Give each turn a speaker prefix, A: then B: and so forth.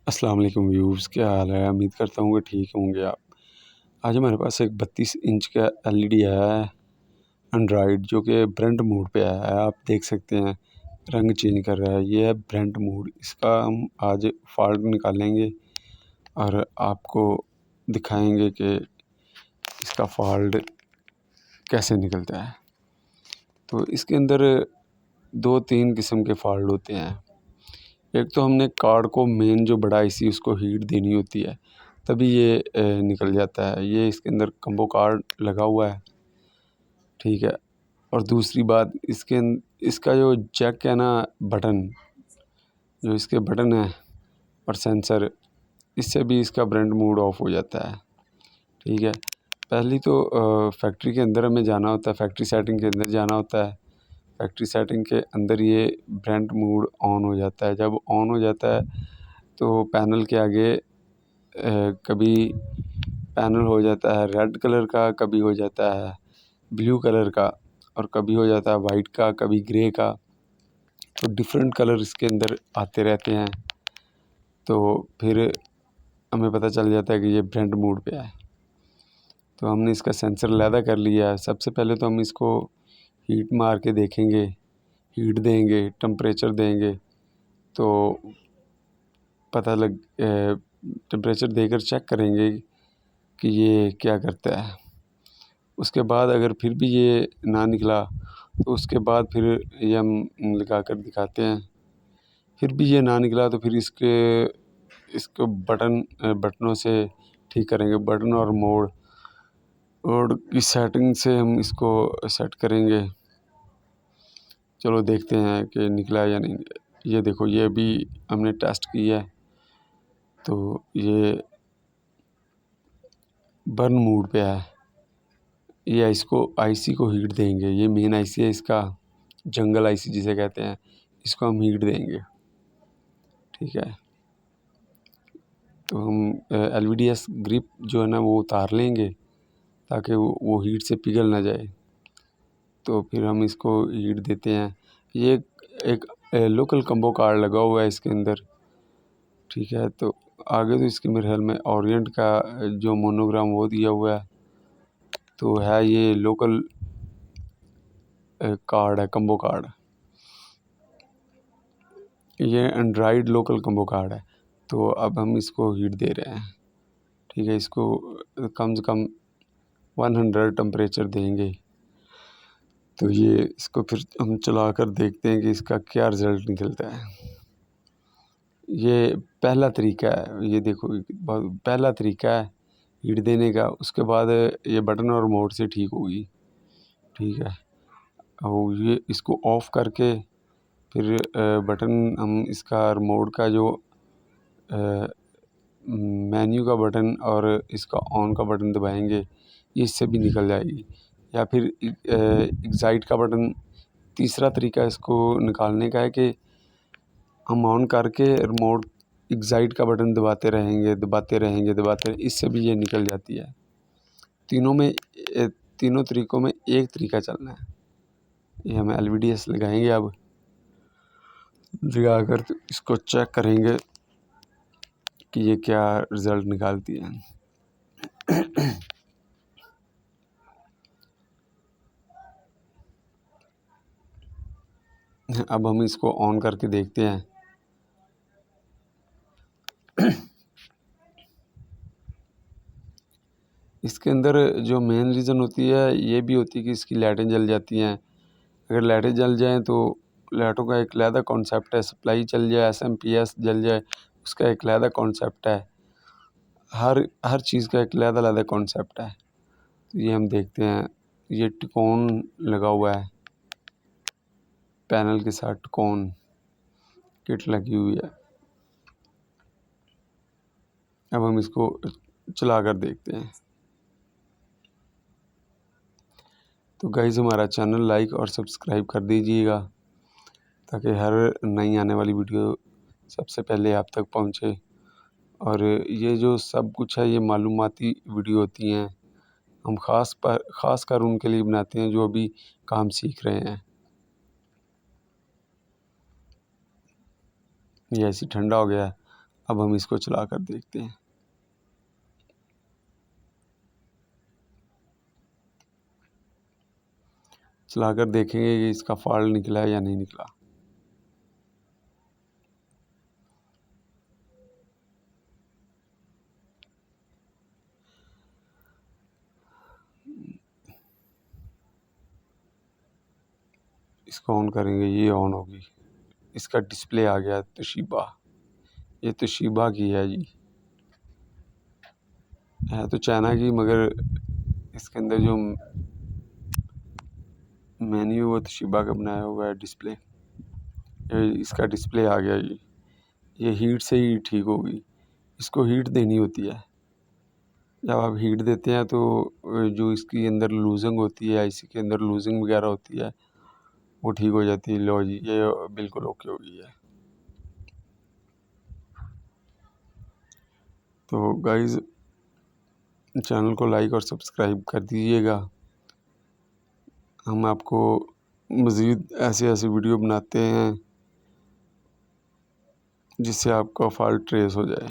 A: अस्सलाम वालेकुम व्यूअर्स, क्या हाल है। उम्मीद करता हूँ कि ठीक होंगे आप। आज हमारे पास एक 32 इंच का एलईडी आया है एंड्रॉयड, जो कि ब्रेंट मोड पे आया है। आप देख सकते हैं रंग चेंज कर रहा है। ये है ब्रेंट मोड। इसका हम आज फॉल्ट निकालेंगे और आपको दिखाएंगे कि इसका फॉल्ट कैसे निकलता है। तो इसके अंदर 2-3 किस्म के फॉल्ट होते हैं। एक तो हमने कार्ड को मेन जो बड़ा आईसी उसको हीट देनी होती है, तभी ये निकल जाता है। ये इसके अंदर कम्बो कार्ड लगा हुआ है, ठीक है। और दूसरी बात, इसका जो जैक है ना, बटन, जो इसके बटन है और सेंसर, इससे भी इसका ब्रेंट मोड ऑफ हो जाता है, ठीक है। पहली तो फैक्ट्री के अंदर हमें जाना होता है, फैक्ट्री सेटिंग के अंदर जाना होता है। फैक्ट्री सेटिंग के अंदर ये ब्रेंट मोड ऑन हो जाता है। जब ऑन हो जाता है तो पैनल के आगे कभी पैनल हो जाता है रेड कलर का, कभी हो जाता है ब्लू कलर का, और कभी हो जाता है वाइट का, कभी ग्रे का। तो डिफरेंट कलर इसके अंदर आते रहते हैं। तो फिर हमें पता चल जाता है कि ये ब्रेंट मोड पे है। तो हमने इसका सेंसर अलहदा कर लिया है। सबसे पहले तो हम इसको हीट मार के देखेंगे, हीट देंगे, टेम्परेचर देंगे, तो पता लग टेम्परेचर देकर चेक करेंगे कि ये क्या करता है। उसके बाद अगर फिर भी ये ना निकला तो उसके बाद फिर ये हम लगा कर दिखाते हैं। फिर भी ये ना निकला तो फिर इसको बटनों से ठीक करेंगे। बटन और मोड की सेटिंग से हम इसको सेट करेंगे। चलो देखते हैं कि निकला या नहीं। ये देखो, ये भी हमने टेस्ट किया है, तो ये बर्न मोड पे है। ये इसको आईसी को हीट देंगे। ये मेन आईसी है इसका, जंगल आईसी जिसे कहते हैं, इसको हम हीट देंगे, ठीक है। तो हम एलवीडीएस ग्रिप जो है ना वो उतार लेंगे ताकि वो हीट से पिघल ना जाए। तो फिर हम इसको हीट देते हैं। ये एक लोकल कम्बो कार्ड लगा हुआ है इसके अंदर, ठीक है। तो आगे तो इसके मेरे ख्याल में ओरिएंट का जो मोनोग्राम वो दिया हुआ है, तो है ये लोकल कार्ड है, कम्बो कार्ड। ये एंड्रॉयड लोकल कम्बो कार्ड है। तो अब हम इसको हीट दे रहे हैं, ठीक है। इसको कम से कम 100 टेम्परेचर देंगे। तो ये इसको फिर हम चला कर देखते हैं कि इसका क्या रिज़ल्ट निकलता है। ये पहला तरीका है, ये देखो पहला तरीका है हीट देने का। उसके बाद ये बटन और मोड से ठीक होगी, ठीक है। और ये इसको ऑफ़ करके फिर बटन हम इसका रिमोट का जो मेन्यू का बटन और इसका ऑन का बटन दबाएंगे, ये इससे भी निकल जाएगी। या फिर एग्ज़ाइट का बटन, तीसरा तरीका इसको निकालने का है कि हम ऑन करके रिमोट एग्ज़ाइट का बटन दबाते रहेंगे, इससे भी ये निकल जाती है। तीनों तरीक़ों में एक तरीका चलना है। ये हम एलवीडीएस लगाएंगे, अब लगा कर तो इसको चेक करेंगे कि ये क्या रिज़ल्ट निकालती है। अब हम इसको ऑन करके देखते हैं। इसके अंदर जो मेन रीज़न होती है ये भी होती है कि इसकी लाइटें जल जाती हैं। अगर लाइटें जल जाएँ तो लाइटों का एक अलहदा कॉन्सेप्ट है। सप्लाई चल जाए, एसएमपीएस जल जाए, उसका एक अलहदा कॉन्सेप्ट है। हर चीज़ का एक अलहदा कॉन्सेप्ट है। तो ये हम देखते हैं, ये टिकोन लगा हुआ है, पैनल के साथ टिकोन किट लगी हुई है। अब हम इसको चला कर देखते हैं। तो गाइज़, हमारा चैनल लाइक और सब्सक्राइब कर दीजिएगा ताकि हर नई आने वाली वीडियो सबसे पहले आप तक पहुंचे। और ये जो सब कुछ है ये मालूमाती वीडियो होती हैं। हम ख़ास कर उनके लिए बनाते हैं जो अभी काम सीख रहे हैं। ये ऐसे ठंडा हो गया, अब हम इसको चला कर देखते हैं। चला कर देखेंगे कि इसका फॉल्ट निकला है या नहीं निकला। इसको ऑन करेंगे, ये ऑन होगी। इसका डिस्प्ले आ गया तोशिबा, ये तोशिबा की है जी, है तो चाइना की, मगर इसके अंदर जो मेन्यू वो तोशिबा का बनाया हुआ है डिस्प्ले। इसका डिस्प्ले आ गया जी। ये हीट से ही ठीक होगी, इसको हीट देनी होती है। जब आप हीट देते हैं तो जो इसकी अंदर लूजिंग होती है, आईसी के अंदर लूजिंग वगैरह होती है, वो ठीक हो जाती है। लो जी, ये बिल्कुल ओके हो गई है। तो गाइज़, चैनल को लाइक और सब्सक्राइब कर दीजिएगा। हम आपको मज़ीद ऐसे ऐसे वीडियो बनाते हैं जिससे आपका फॉल्ट ट्रेस हो जाए।